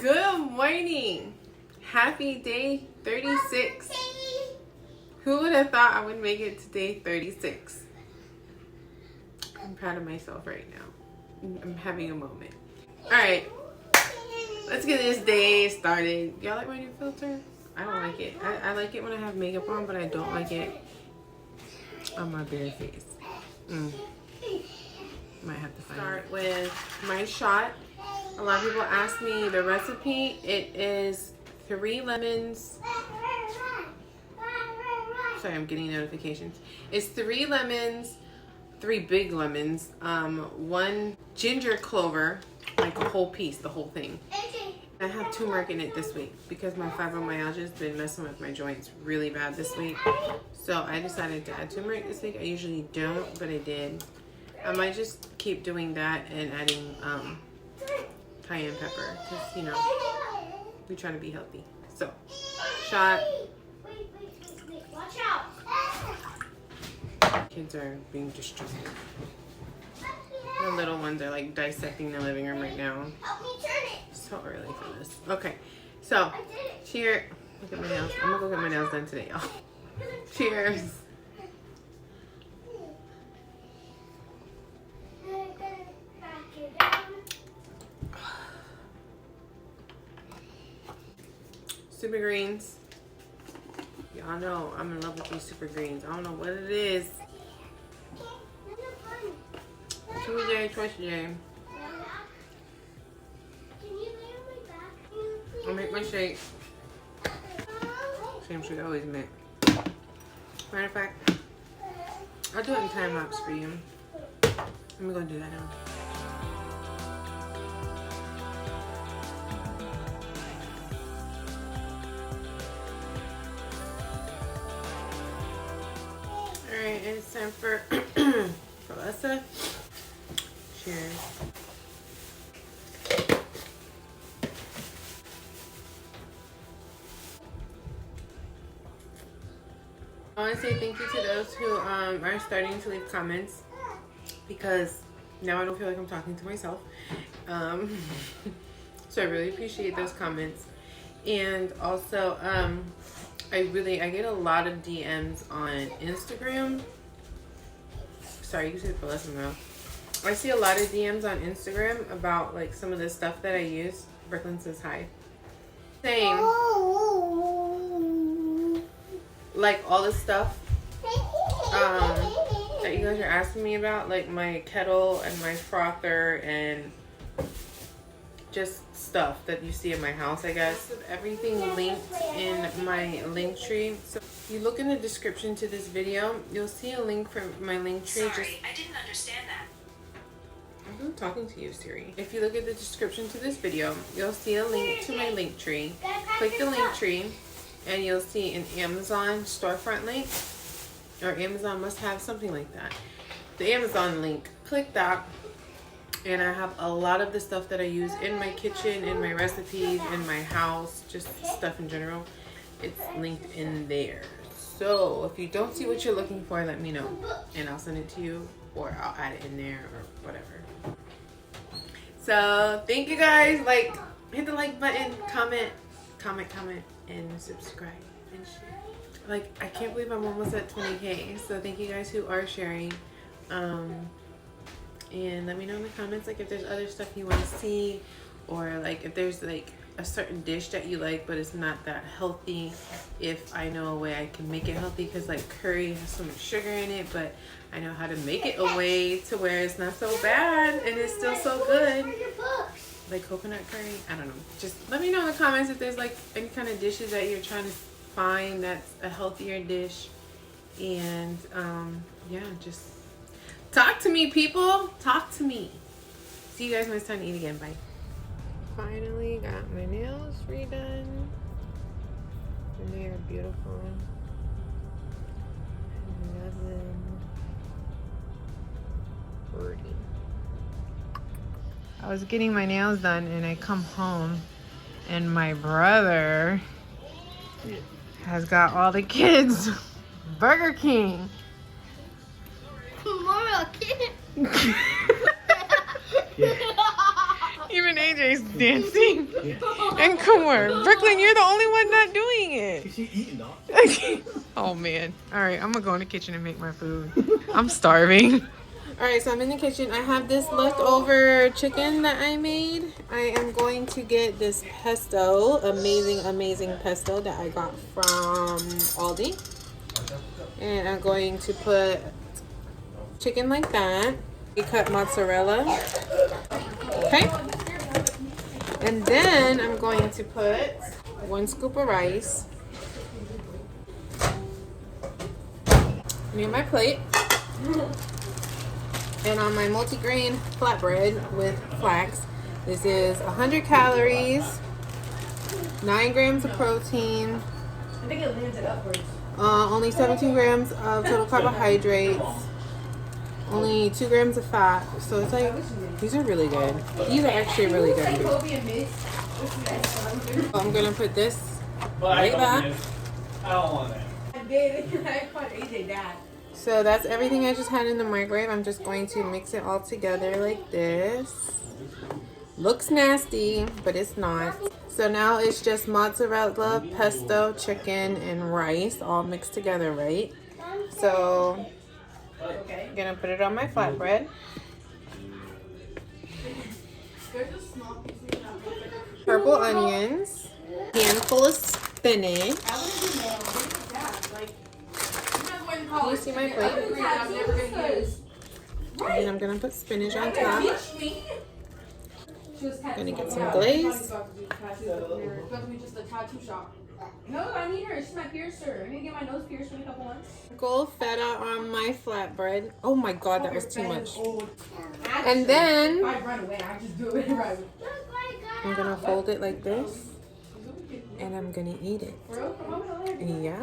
Good morning. Happy day 36. Who would have thought I would make it to day 36? I'm proud of myself right now. I'm having a moment. Alright, let's get this day started. Y'all like my new filter? I don't like it. I like it when I have makeup on, but I don't like it on my bare face. Might have to start with my shot. A lot of people ask me the recipe. It is 3 lemons. Sorry, I'm getting notifications. It's 3 lemons, 3 big lemons, 1 ginger clover, like a whole piece, the whole thing. I have turmeric in it this week because my fibromyalgia has been messing with my joints really bad this week. So I decided to add turmeric this week. I usually don't, but I did. I might just keep doing that and adding cayenne pepper because, you know, we try to be healthy. So, shot. Watch out. Kids are being distracted. The little ones are like dissecting the living room right now. Help me turn it. So early for this. Okay, so cheers. Look at my nails. I'm gonna go get my nails done today, y'all. Cheers. Super greens. Y'all know I'm in love with these super greens. I don't know what it is. Tuesday, Tuesday. I'll make my shake. Same shake I always make. Matter of fact, I'll do it in time lapse for you. I'm gonna do that now. Alright, it's time for MELISA. Cheers. I want to say thank you to those who are starting to leave comments because now I don't feel like I'm talking to myself. So I really appreciate those comments. And also, I get a lot of DMs on Instagram. Sorry, you said MELISA now. I see a lot of DMs on Instagram about like some of the stuff that I use. Brooklyn says hi. Same. Like all the stuff that you guys are asking me about, like my kettle and my frother and just stuff that you see in my house, I guess. Everything linked in my link tree. So if you look in the description to this video, you'll see a link from my link tree. Sorry, I didn't understand that. I'm talking to you, Siri. If you look at the description to this video, you'll see a link to my link tree. Click the link tree and you'll see an Amazon storefront link, or Amazon must have something like that. The Amazon link, click that, and I have a lot of the stuff that I use in my kitchen, in my recipes, in my house, just stuff in general. It's linked in there. So if you don't see what you're looking for, let me know and I'll send it to you, or I'll add it in there or whatever. So thank you guys. Like, hit the like button, comment, and subscribe and share. Like, I can't believe I'm almost at 20K. So thank you guys who are sharing. And let me know in the comments, like, if there's other stuff you want to see, or like if there's like a certain dish that you like but it's not that healthy. If I know a way I can make it healthy, because like curry has so much sugar in it, but I know how to make it a way to where it's not so bad and it's still so good. Like coconut curry, I don't know. Just let me know in the comments if there's like any kind of dishes that you're trying to find that's a healthier dish. And yeah, just talk to me, people. Talk to me. See you guys when it's time to eat again. Bye. Finally got my nails redone. And they are beautiful. I love them. Pretty. I was getting my nails done and I come home and my brother has got all the kids Burger King. More kid. Even AJ's dancing. And come on, Brooklyn, you're the only one not doing it. She eating, dog. Oh man. All right, I'm gonna go in the kitchen and make my food. I'm starving. All right, so I'm in the kitchen. I have this leftover chicken that I made. I am going to get this pesto, amazing pesto that I got from Aldi. And I'm going to put chicken like that. We cut mozzarella. Okay. And then I'm going to put 1 scoop of rice near my plate. And on my multigrain flatbread with flax, this is 100 calories, 9 grams of protein, I think it lands it upwards. only 17 grams of total carbohydrates, only 2 grams of fat. So it's like, these are really good. These are actually really good. I'm gonna put this right back. I don't want that. I did. I caught AJ dad. So that's everything I just had in the microwave. I'm just going to mix it all together like this. Looks nasty, but it's not. So now it's just mozzarella, pesto, chicken, and rice all mixed together, right? So I'm gonna put it on my flatbread. Purple onions, handful of spinach. Can you see my plate? And I'm gonna put spinach on top. Gonna get some glaze. No, I need her. She's my piercer. I need to get my nose pierced in a couple months. Gold feta on my flatbread. Oh my god, that was too much. And then I run away. I just do it right. I'm gonna fold it like this. And I'm gonna eat it. Yeah.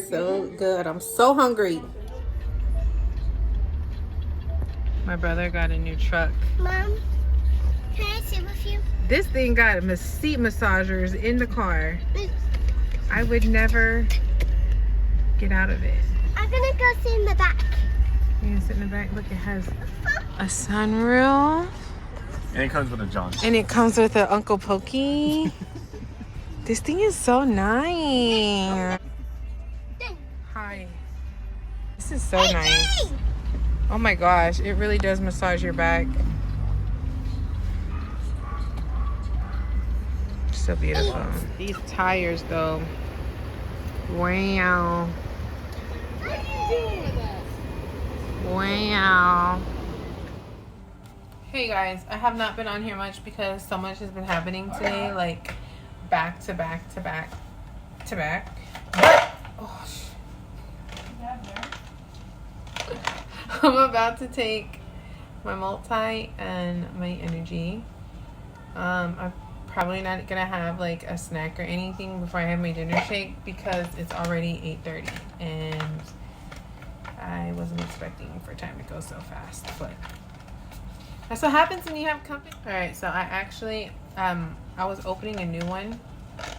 So good. I'm so hungry. My brother got a new truck. Mom, can I sit with you? This thing got seat massagers in the car. I would never get out of it. I'm gonna go sit in the back. You're gonna sit in the back? Look, it has a sunroof. And it comes with a John. And it comes with an Uncle Pokey. This thing is so nice. Hi. This is so nice. Oh my gosh, it really does massage your back. So beautiful. These tires though. Wow. What are you doing with us? Wow. Hey guys, I have not been on here much because so much has been happening today, like back to back to back to back. Oh, I'm about to take my multi and my energy. I'm probably not gonna have like a snack or anything before I have my dinner shake because it's already 8:30 and I wasn't expecting for time to go so fast, but that's what happens when you have company. All right, so I actually I was opening a new one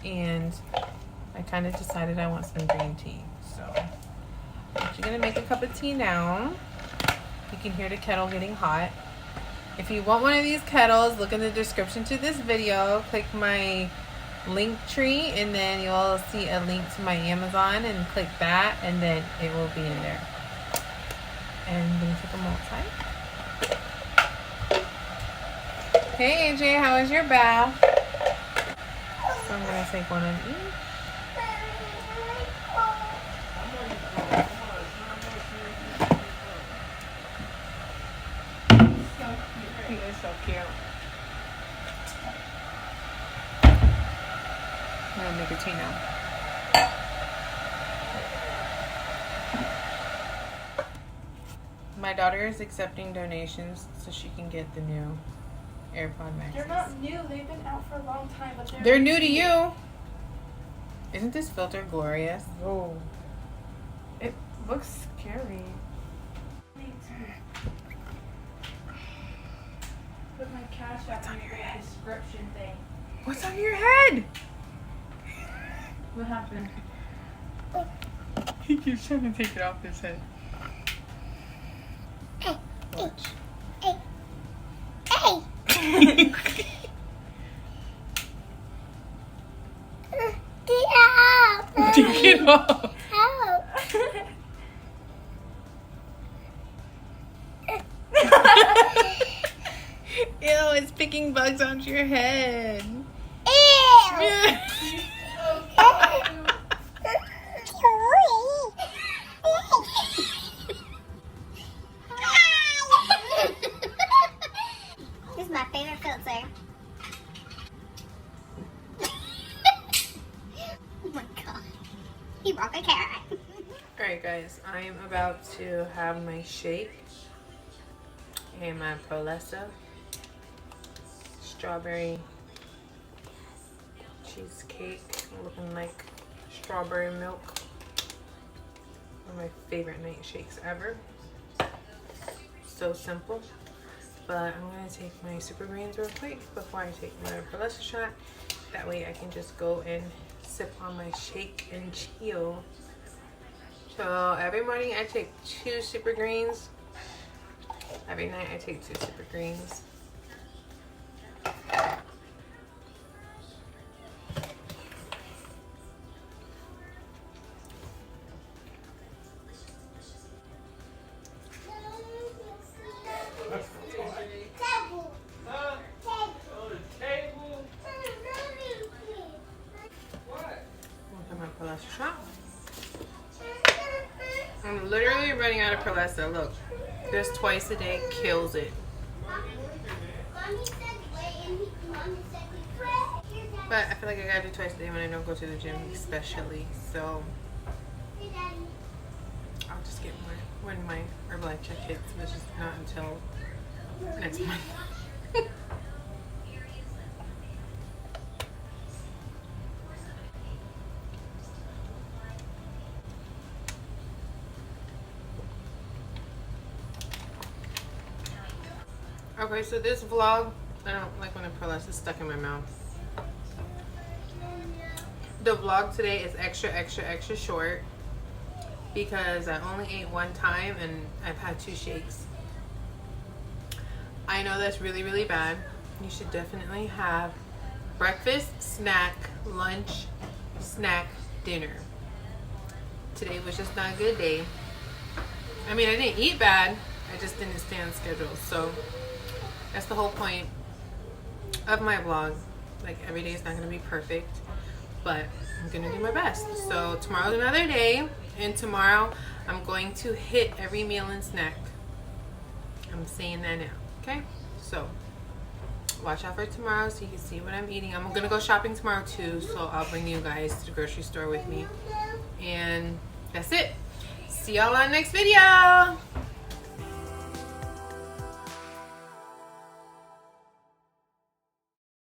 and I kind of decided I want some green tea, so I'm actually gonna make a cup of tea now. You can hear the kettle getting hot. If you want one of these kettles, look in the description to this video. Click my link tree and then you'll see a link to my Amazon and click that and then it will be in there. And I'm gonna take a multi. Hey AJ, how was your bath? So I'm gonna take one of each. He is so cute. I'm gonna make a tea now. My daughter is accepting donations so she can get the new AirPod Maxes. They're not new. They've been out for a long time, but They're new to you. Isn't this filter glorious? Oh. It looks scary. Put my cash app on your description thing. What's on your head? What happened? He keeps trying to take it off his head. Hey, Watch. hey, hey. Go. Help. Ew, it's picking bugs onto your head. Ew. This is my favorite filter. Oh my god. He broke a carrot. Alright guys, I am about to have my shake and my MELISA strawberry cheesecake looking like strawberry milk. One of my favorite night shakes ever. So simple. But I'm going to take my super greens real quick before I take my MELISA shot. That way I can just go and sip on my shake and chill. So every morning I take 2 super greens. Every night I take 2 super greens. MELISA shot. I'm literally running out of MELISA. Look, this twice a day kills it. But I feel like I gotta do twice a day when I don't go to the gym, especially. So I'll just get more when my Herbalife check hits, which is not until next month. Okay, so this vlog, I don't like when the MELISA is stuck in my mouth. The vlog today is extra short because I only ate 1 time and I've had 2 shakes. I know that's really bad. You should definitely have breakfast, snack, lunch, snack, dinner. Today was just not a good day. I mean, I didn't eat bad, I just didn't stay on schedule. So that's the whole point of my vlog. Like, every day is not going to be perfect, but I'm going to do my best. So tomorrow's another day, and tomorrow I'm going to hit every meal and snack. I'm saying that now, okay? So watch out for tomorrow so you can see what I'm eating. I'm going to go shopping tomorrow too, so I'll bring you guys to the grocery store with me. And that's it. See y'all on the next video.